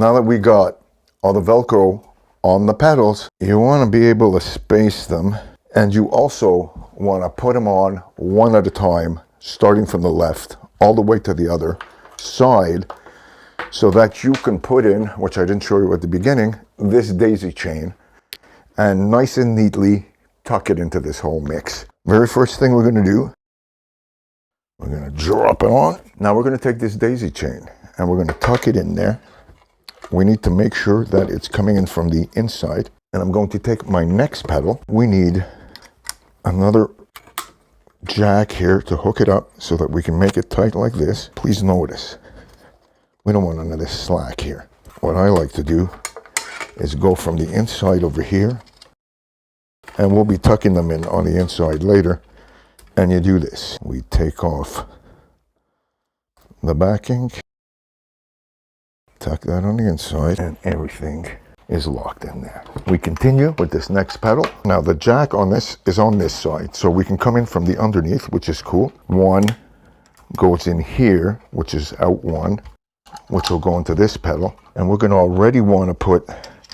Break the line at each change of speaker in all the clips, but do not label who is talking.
Now that we got all the Velcro on the pedals, you want to be able to space them, and you also want to put them on one at a time, starting from the left all the way to the other side, so that you can put in, which I didn't show you at the beginning, this daisy chain, and nice and neatly tuck it into this whole mix. Very first thing we're going to do, we're going to drop it on. Now we're going to take this daisy chain and we're going to tuck it in there. We need to make sure that it's coming in from the inside. And I'm going to take my next pedal. We need another jack here to hook it up so that we can make it tight like this. Please notice, we don't want none of this slack here. What I like to do is go from the inside over here, and we'll be tucking them in on the inside later. And you do this. We take off the backing, tuck that on the inside, and everything is locked in there. We continue with this next pedal. Now the jack on this is on this side, so we can come in from the underneath, which is cool. One goes in here, which is out one, which will go into this pedal. And we're going to already want to put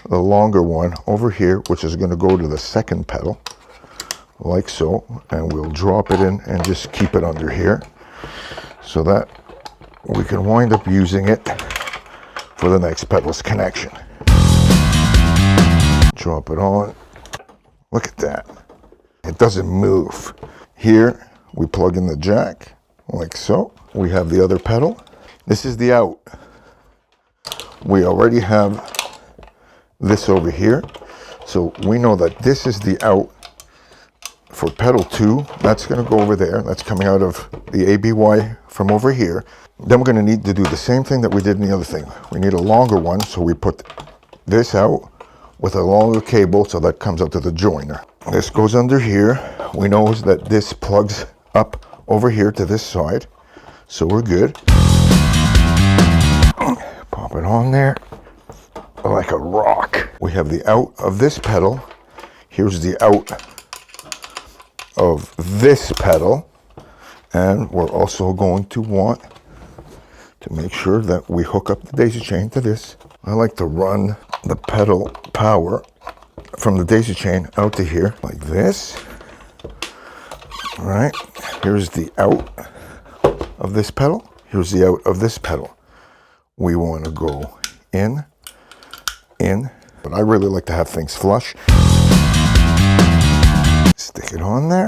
the longer one over here, which is going to go to the second pedal, like so. And we'll drop it in and just keep it under here so that we can wind up using it for the next pedal's connection. Drop it on. Look at that. It doesn't move. Here we plug in the jack like so. We have the other pedal. This is the out. We already have this over here, so we know that this is the out for pedal 2. That's going to go over there. That's coming out of the ABY from over here. Then we're going to need to do the same thing that we did in the other thing. We need a longer one, so we put this out with a longer cable, so that comes out to the joiner. This goes under here. We know that this plugs up over here to this side, so we're good. Pop it on there like a rock. We have the out of this pedal. Here's the out of this pedal, and we're also going to want to make sure that we hook up the daisy chain to this. I like to run the pedal power from the daisy chain out to here like this. All right, here's the out of this pedal. Here's the out of this pedal. We want to go in, but I really like to have things flush. Stick it on there.